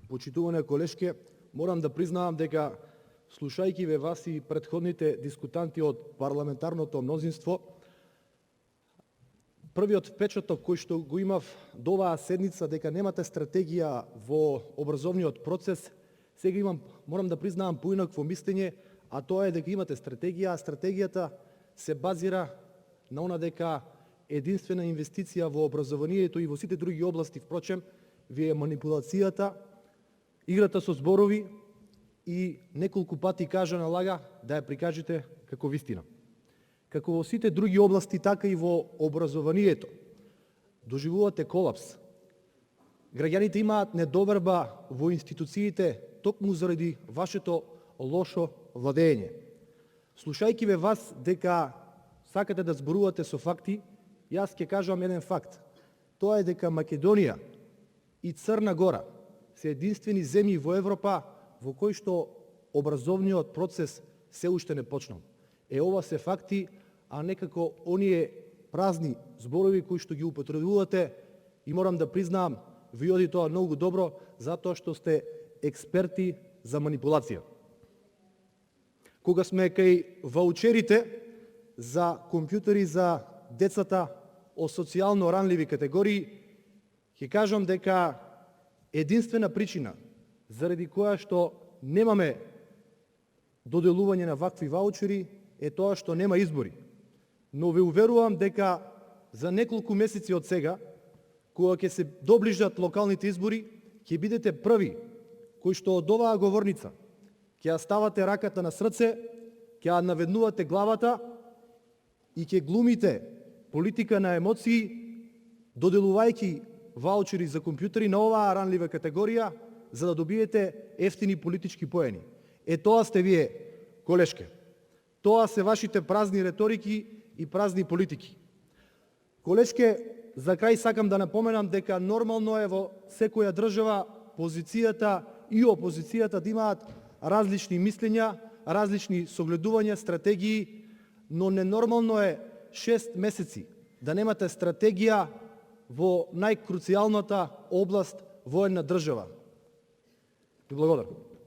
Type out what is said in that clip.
Почитуване колешке, морам да признавам дека слушајќи ве вас и претходните дискутанти од парламентарното мнозинство, првиот впечаток кој што го имав до оваа седница дека немате стратегија во образовниот процес, сега морам да признавам поинакво мислење, а тоа е дека имате стратегија, а стратегијата се базира на она дека единствена инвестиција во образованието и во сите други области, впрочем, ви е манипулацијата, играта со зборови и неколку пати кажа на лага да ја прикажете како вистина. Како во сите други области, така и во образованието, доживувате колапс. Граѓаните имаат недоверба во институциите токму заради вашето лошо владење. Слушајќи ве вас дека сакате да зборувате со факти, јас ќе кажам еден факт. Тоа е дека Македонија и Црна Гора се единствени земји во Европа во кои што образовниот процес се уште не почнал. Ова се факти, а некако оние празни зборови кои што ги употребувате, и морам да признам, ви оди тоа многу добро, затоа што сте експерти за манипулација. Кога сме кај ваучерите за компјутери за децата од социјално ранливи категории, ќе кажам дека единствена причина заради која што немаме доделување на вакви ваучери е тоа што нема избори. Но ве уверувам дека за неколку месеци од сега, кога ќе се доближат локалните избори, ќе бидете први кои што од оваа говорница ќе ја ставате раката на срце, ќе ја наведнувате главата и ќе глумите политика на емоции, доделувајќи ваучери за компјутери на оваа ранлива категорија, за да добиете ефтини политички поени. Тоа сте вие, колешке. Тоа се вашите празни реторики и празни политики. Колешке, за крај сакам да напоменам дека нормално е во секоја држава позицијата и опозицијата да имаат различни мислења, различни согледувања, стратегии, но ненормално е 6 месеци да немате стратегија во најкруцијалната област во една држава. Ви благодарам.